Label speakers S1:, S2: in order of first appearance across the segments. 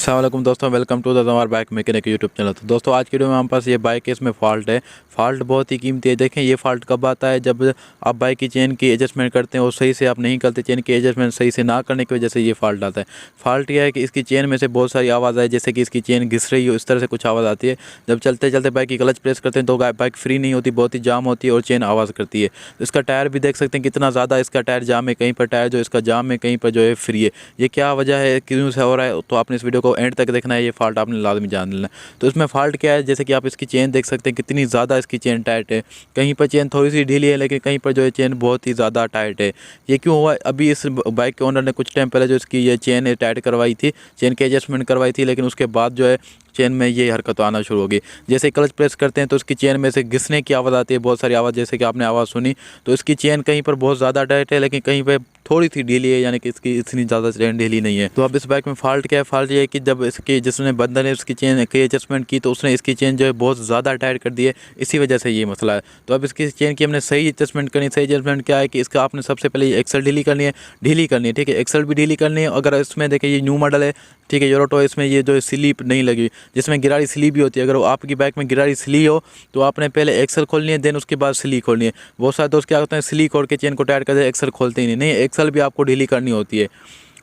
S1: अस्सलाम वालेकुम दोस्तों, वेलकम टू द हमारे बाइक मैकेनिक यूट्यूब चैनल। तो दोस्तों आज की वीडियो में हमारे पास ये बाइक है, इसमें फॉल्ट है। फॉल्ट बहुत ही कीमती है। देखें ये फॉल्ट कब आता है, जब आप बाइक की चेन की एडजस्टमेंट करते हैं और सही से आप नहीं करते, चेन की एडजस्टमेंट सही से ना करने की वजह से ये फॉल्ट आता है। फॉल्ट यह है कि इसकी चेन में से बहुत सारी आवाज़ आए, जैसे कि इसकी चेन घिस रही हो, इस तरह से कुछ आवाज़ आती है। जब चलते चलते बाइक की क्लच प्रेस करते हैं तो बाइक फ्री नहीं होती, बहुत ही जाम होती है और चेन आवाज़ करती है। तो इसका टायर भी देख सकते हैं कितना ज़्यादा इसका टायर जाम है, कहीं पर टायर जो इसका जाम है, कहीं पर जो है फ्री है। ये क्या वजह है, क्यों से हो रहा है, तो आपने इस वीडियो को एंड तक देखना है। ये फॉल्ट आपने लाजमी जान लेना। तो इसमें फॉल्ट क्या है, जैसे कि आप इसकी चेन देख सकते हैं कितनी ज़्यादा इसकी चेन टाइट है। कहीं पर चेन थोड़ी सी ढीली है, लेकिन कहीं पर जो है चेन बहुत ही ज़्यादा टाइट है। ये क्यों हुआ? अभी इस बाइक के ओनर ने कुछ टाइम पहले जो इसकी ये चेन टाइट करवाई थी, चेन की एडजस्टमेंट करवाई थी, लेकिन उसके बाद जो है चेन में ये हरकत आना शुरू होगी। जैसे क्लच प्रेस करते हैं तो इसकी चेन में से घिसने की आवाज़ आती है, बहुत सारी आवाज़, जैसे कि आपने आवाज़ सुनी। तो इसकी चेन कहीं पर बहुत ज़्यादा टाइट है, लेकिन कहीं पर थोड़ी सी ढीली है, यानी कि इसकी इतनी ज़्यादा चेन ढीली नहीं है। तो अब इस बाइक में फॉल्ट क्या है? फॉल्ट ये है कि जब इसकी जिसने बंदे ने इसकी चेन की एडजस्टमेंट की तो उसने इसकी चेन जो है बहुत ज़्यादा टाइट कर दी है, इसी वजह से ये मसला है। तो अब इसकी चेन की हमने सही एडजस्टमेंट करनी। सही एडजस्टमेंट क्या है कि इसका आपने सबसे पहले एक्सल ढीली करनी है, ठीक है, एक्सल भी ढीली करनी है। अगर इसमें देखिए ये न्यू मॉडल है, ठीक है, यूरोटो, इसमें ये जो स्लीप नहीं लगी, जिसमें गिरारी स्लीप भी होती है। अगर आपकी बाइक में गिरारी स्ली हो तो आपने पहले एक्सल खोलनी है, देन उसके बाद स्ली खोलनी है। बहुत सारे दोस्त क्या होते हैं, स्ली खोल के चेन को टाइट कर दे, एक्सल खोलते ही नहीं, एक्सल भी आपको ढीली करनी होती है।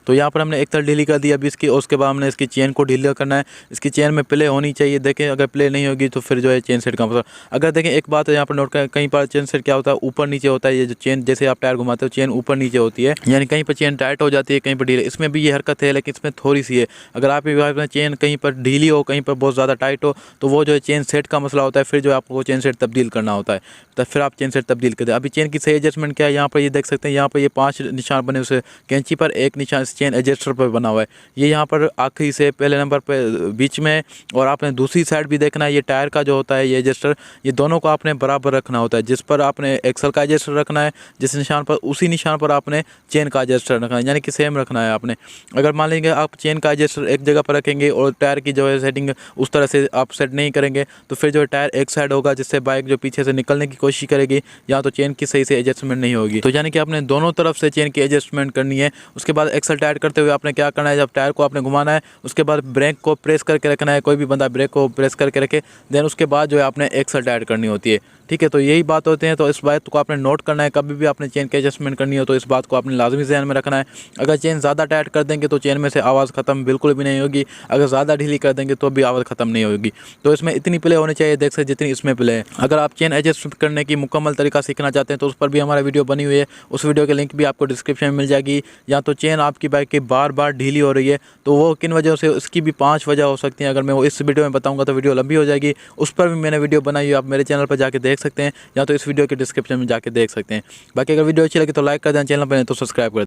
S1: तो यहाँ पर हमने एक्सल ढीली कर दी अभी इसकी, उसके बाद हमने इसकी चेन को ढीला करना है। इसकी चेन में प्ले होनी चाहिए। देखें अगर प्ले नहीं होगी तो फिर जो है चेन सेट का मतलब। अगर देखें एक बात है यहाँ पर नोट करें, कहीं पर चेन सेट क्या होता है, ऊपर नीचे होता है। ये जो चेन जैसे आप टायर घुमाते हो चेन ऊपर नीचे होती है, यानी कहीं पर चेन टाइट हो जाती है, कहीं पर ढीली। इसमें भी ये हरकत है, लेकिन इसमें थोड़ी सी है। अगर आपकी चेन कहीं पर ढीली हो, कहीं पर बहुत ज़्यादा टाइट हो, तो वो जो है चेन सेट का मसला होता है। फिर जो आपको चेन सेट तब्दील करना होता है, तो फिर आप चेन सेट तब्दील कर दें। अभी चेन की सही एडजस्टमेंट क्या है, यहाँ पर ये देख सकते हैं, यहाँ पर ये 5 निशान बने उसे कैंची पर, एक निशान चेन एडजस्टर पर बना हुआ है। ये यहाँ पर आखिरी से पहले नंबर पे बीच में, और आपने दूसरी साइड भी देखना है। ये टायर का जो होता है ये एडजस्टर, ये दोनों को आपने बराबर रखना होता है। जिस पर आपने एक्सल का एडजस्टर रखना है, जिस निशान पर, उसी निशान पर आपने चेन का एडजस्टर रखना है, यानी कि सेम रखना है आपने। अगर मान लीजिए आप चेन का एडजस्टर एक जगह पर रखेंगे और टायर की जो है सेटिंग उस तरह से आप सेट नहीं करेंगे, तो फिर जो है टायर एक साइड होगा, जिससे बाइक जो पीछे से निकलने की कोशिश करेगी, या तो चेन की सही से एडजस्टमेंट नहीं होगी। तो यानी कि आपने दोनों तरफ से चेन की एडजस्टमेंट करनी है। उसके बाद एक्सल टाइट करते हुए आपने क्या करना है, जब टायर को आपने घुमाना है, उसके बाद ब्रेक को प्रेस करके रखना है। कोई भी बंदा ब्रेक को प्रेस करके रखे, देन उसके बाद जो है आपने एक्सल टाइट करनी होती है, ठीक है। तो यही बात होते हैं। तो इस बात को आपने नोट करना है, कभी भी आपने चेन की एडजस्टमेंट करनी हो तो इस बात को आपने लाजमी ध्यान में रखना है। अगर चेन ज़्यादा टाइट कर देंगे तो चेन में से आवाज़ ख़त्म बिल्कुल भी नहीं होगी, अगर ज़्यादा ढीली कर देंगे तो भी आवाज़ ख़त्म नहीं होगी। तो इसमें इतनी प्ले होनी चाहिए, देख सकते जितनी इसमें प्ले है। अगर आप चेन एडजस्ट करने की मुकम्मल तरीका सीखना चाहते हैं तो उस पर भी हमारा वीडियो बनी हुई है, उस वीडियो की लिंक भी आपको डिस्क्रिप्शन में मिल जाएगी। या तो चेन आपकी बाइक की बार बार ढीली हो रही है तो वो किन वजह से, इसकी भी 5 वजह हो सकती हैं। अगर मैं वो इस वीडियो में बताऊंगा तो वीडियो लंबी हो जाएगी, उस पर भी मैंने वीडियो बनाई है, आप मेरे चैनल पर जाके देख सकते हैं, या तो इस वीडियो के डिस्क्रिप्शन में जाके देख सकते हैं। बाकी अगर वीडियो अच्छी लगी तो लाइक कर दें, चैनल पर नहीं तो सब्सक्राइब कर दें।